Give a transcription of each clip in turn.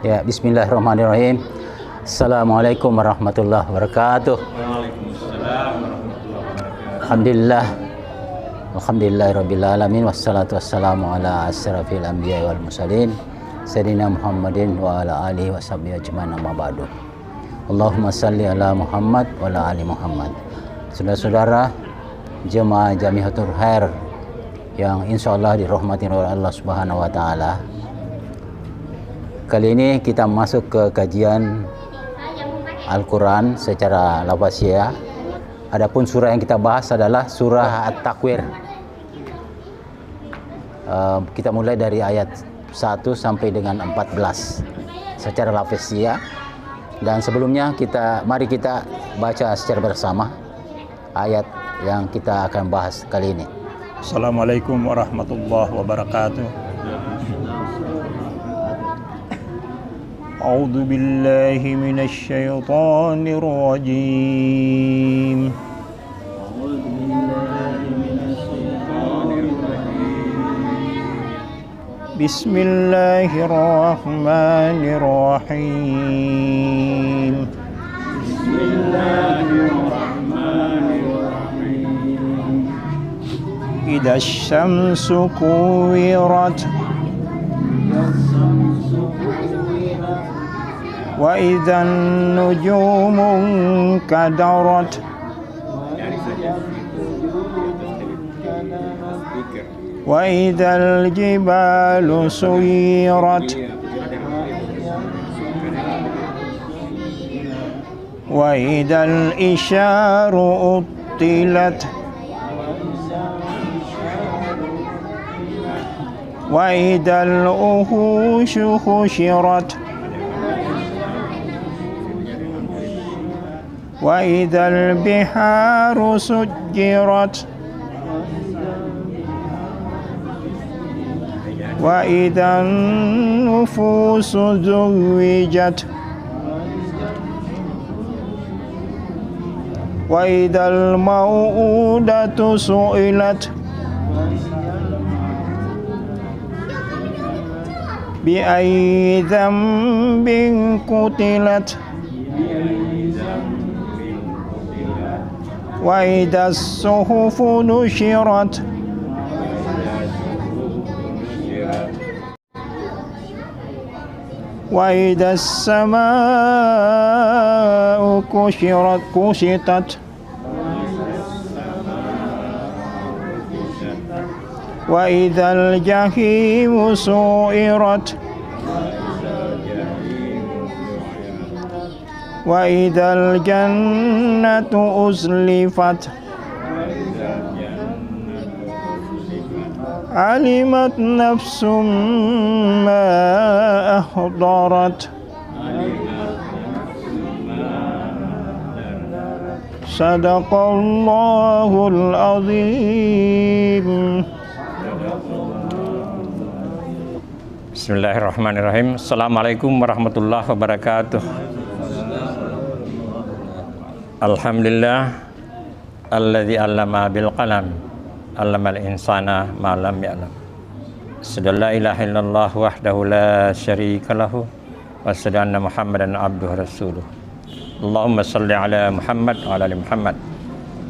Ya, bismillahirrahmanirrahim. Assalamualaikum warahmatullahi wabarakatuh. Waalaikumsalam warahmatullahi wabarakatuh. Alhamdulillah. Alhamdulillahirabbil alamin wassalatu wassalamu ala asyrafil anbiya'i wal mursalin sayyidina Muhammadin wa ala alihi washabbihi ajmain amma ba'du. Allahumma salli ala Muhammad wa ala ali Muhammad. Saudara-saudara jemaah Jamiatul Khair yang insyaallah dirahmati oleh Allah Subhanahu wa taala. Kali ini kita masuk ke kajian Al-Quran secara lafaziyah. Adapun surah yang kita bahas adalah surah At-Takwir. Kita mulai dari ayat 1 sampai dengan 14 secara lafaziyah. Dan sebelumnya mari kita baca secara bersama ayat yang kita akan bahas kali ini. Assalamualaikum warahmatullahi wabarakatuh. A'udzu billahi minasy syaithanir rajim. Bismillahirrahmanirrahim. Bismillahirrahmanirrahim. Idza syamsu kuwirat wa idzan nujumu kadarat wa idzal jibalu suyirat wa idzal isyaru uttilat wa idzal uhushu husyirat wa idzal biharu sujjirat wa idzan nufusu zuwijat wa idzal mau'udatu su'ilat bi ayyi dzambin qutilat wa idzas suhufu nusyirat wa idzas samaa'u kushitat wa idzal jahimu su'irat wa idzal jannatu uzlifat alimat nafsum ma ahdarat sadaqallahul azim. Bismillahirrahmanirrahim. Assalamualaikum warahmatullahi wabarakatuh. Alhamdulillah alladzi 'allama bil qalam 'allamal insana ma lam ya'lam. Asyhadu la ilaha illallah wahdahu la syarika lahu wa asyhadu anna Muhammadan abduhu rasuluh. Allahumma shalli ala Muhammad wa ala ali Muhammad.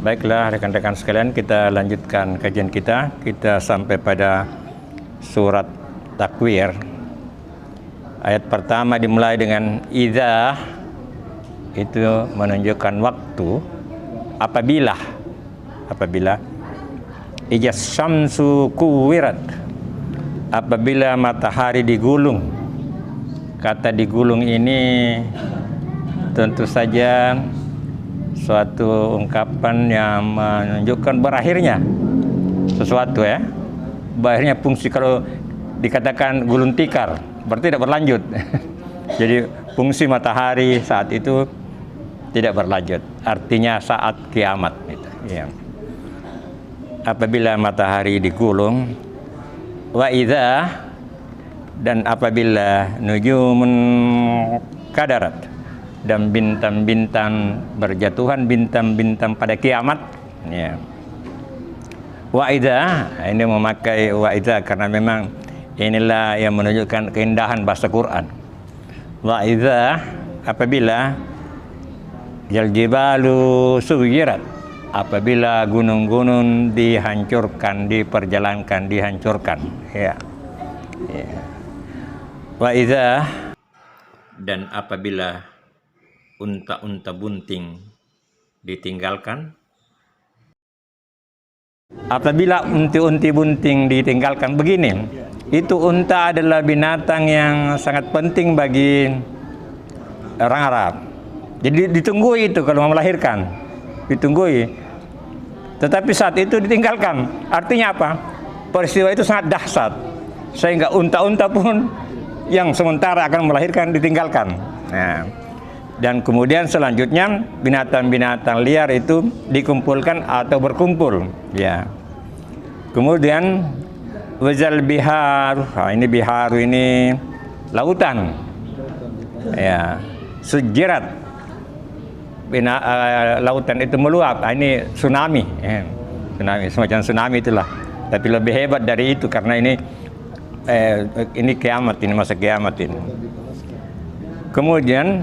Baiklah rekan-rekan sekalian, kita lanjutkan kajian kita. Kita sampai pada surat Takwir. Ayat pertama dimulai dengan idza, itu menunjukkan waktu, apabila ijas syamsu kuwirat, apabila matahari digulung. Kata digulung ini tentu saja suatu ungkapan yang menunjukkan berakhirnya sesuatu, ya. Berakhirnya fungsi. Kalau dikatakan gulung tikar berarti tidak berlanjut. Jadi fungsi matahari saat itu tidak berlanjut, artinya saat kiamat gitu, ya. Apabila matahari digulung, wa idza, dan apabila nujumun kadarat, dan bintang-bintang berjatuhan, bintang-bintang pada kiamat, ya. Wa idza, ini memakai wa idza karena memang inilah yang menunjukkan keindahan bahasa Quran. Wa idza, apabila jibalu suyirat, apabila gunung-gunung dihancurkan, dihancurkan, ya. Wa idza, dan apabila unta-unta bunting ditinggalkan, apabila unti-unti bunting ditinggalkan, begini, itu unta adalah binatang yang sangat penting bagi orang Arab. Jadi ditunggu itu kalau mau melahirkan, ditunggu. Tetapi saat itu ditinggalkan. Artinya apa? Peristiwa itu sangat dahsyat, sehingga unta-unta pun yang sementara akan melahirkan ditinggalkan. Nah, dan kemudian selanjutnya binatang-binatang liar itu dikumpulkan atau berkumpul, ya. Kemudian wazal bihar, ini bihar ini lautan, ya. Sujirat, lautan itu meluap, ini tsunami, tsunami, semacam tsunami itulah. Tapi lebih hebat dari itu karena ini kiamat, ini masa kiamat ini. Kemudian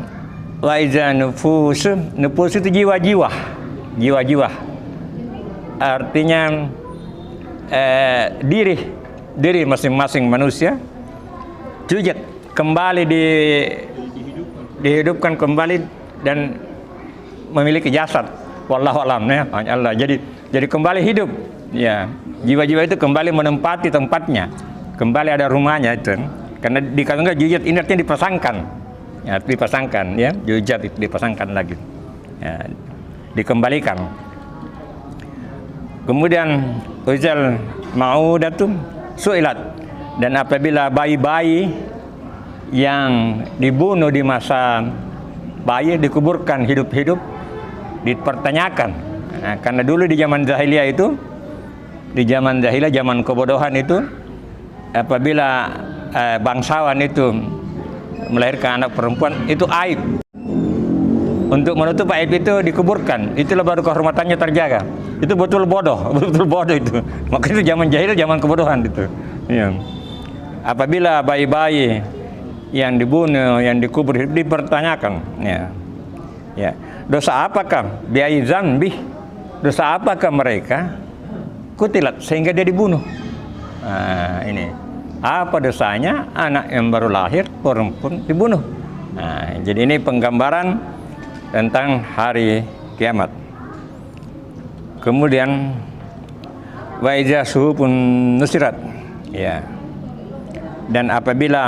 wa iza nufus itu jiwa-jiwa, artinya diri masing-masing manusia jujat kembali dihidupkan kembali dan memiliki jasad, wallahu alam, ya, Allah. Jadi kembali hidup, ya. Jiwa-jiwa itu kembali menempati tempatnya, kembali ada rumahnya itu. Karena dikatakan jujat ini artinya dipasangkan. Ya, dipasangkan, ya, jujat itu dipasangkan lagi, ya, dikembalikan. Kemudian uzal maudatum suilat, dan apabila bayi-bayi yang dibunuh di masa bayi dikuburkan hidup-hidup, dipertanyakan. Nah, karena dulu di zaman jahiliyah itu, zaman kebodohan itu, apabila bangsawan itu melahirkan anak perempuan, itu aib. Untuk menutup aib itu dikuburkan. Itulah baru kehormatannya terjaga. Itu betul bodoh itu. Maka itu zaman jahil, zaman kebodohan itu. Ya. Apabila bayi-bayi yang dibunuh, yang dikubur dipertanyakan, ya. Ya. Dosa apakah biai zanbih? Dosa apakah mereka kutilat sehingga dia dibunuh? Nah, ini. Apa dosanya anak yang baru lahir perempuan dibunuh? Nah, jadi ini penggambaran tentang hari kiamat. Kemudian wa iza suhufun nusirat, ya. Dan apabila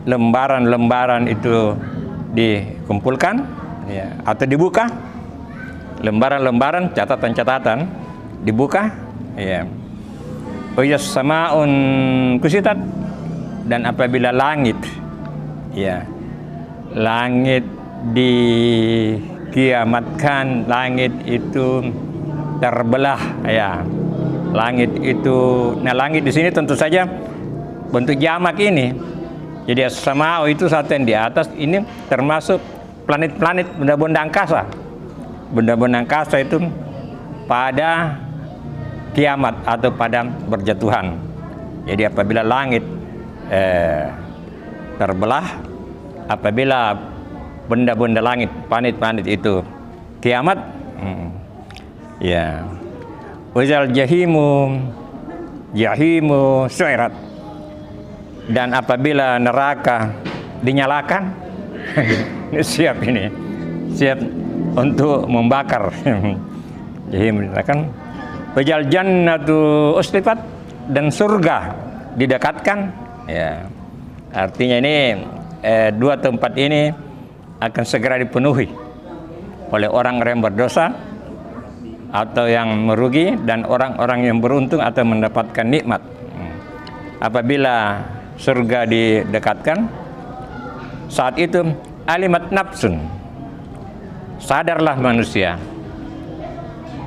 lembaran-lembaran itu dikumpulkan, ya, atau dibuka, lembaran-lembaran catatan-catatan dibuka, ya. Oyas samaun kusitat, dan apabila langit, ya, langit dikiamatkan, langit itu terbelah, ya. Langit itu, nah langit di sini tentu saja bentuk jamak ini. Jadi as-sama'u itu satu yang di atas, ini termasuk planet-planet, benda-benda angkasa. Benda-benda angkasa itu pada kiamat atau pada berjatuhan. Jadi apabila langit terbelah, apabila benda-benda langit, planet-planet itu kiamat, ya. Wazal jahimu su'irat, dan apabila neraka dinyalakan, siap untuk membakar. Jahim dinyalakan. Wajal jannatu uslifat, dan surga didekatkan, ya. Artinya ini dua tempat ini akan segera dipenuhi oleh orang yang berdosa atau yang merugi, dan orang-orang yang beruntung atau mendapatkan nikmat. Apabila surga didekatkan, saat itu alimat nafsun, sadarlah manusia.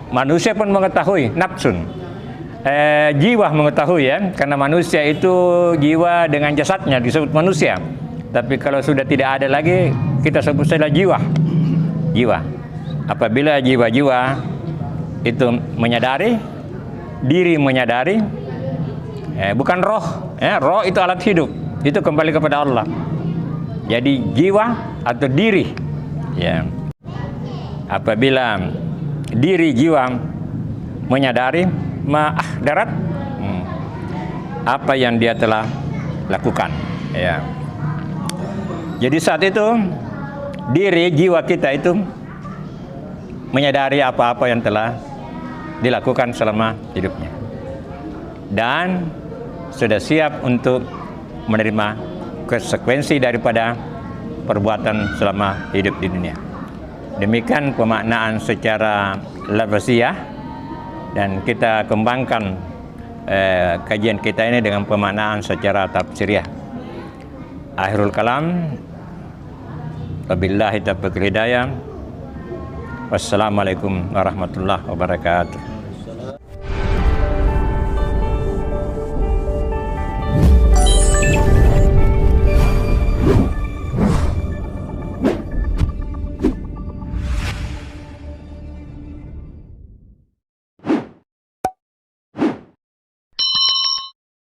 Manusia pun mengetahui, nafsun, jiwa mengetahui, ya, karena manusia itu jiwa dengan jasadnya disebut manusia. Tapi kalau sudah tidak ada lagi, kita sebut saja jiwa. Apabila jiwa-jiwa itu menyadari, diri menyadari, bukan roh, roh itu alat hidup, itu kembali kepada Allah. Jadi jiwa atau diri, ya. Apabila diri jiwa menyadari darat apa yang dia telah lakukan, ya. Jadi saat itu diri jiwa kita itu menyadari apa-apa yang telah dilakukan selama hidupnya dan sudah siap untuk menerima konsekuensi daripada perbuatan selama hidup di dunia. Demikian pemaknaan secara lafaziyah, dan kita kembangkan kajian kita ini dengan pemaknaan secara tafsiriyah. Akhirul kalam, wabillahi taufiq hidayah. Wassalamualaikum warahmatullahi wabarakatuh.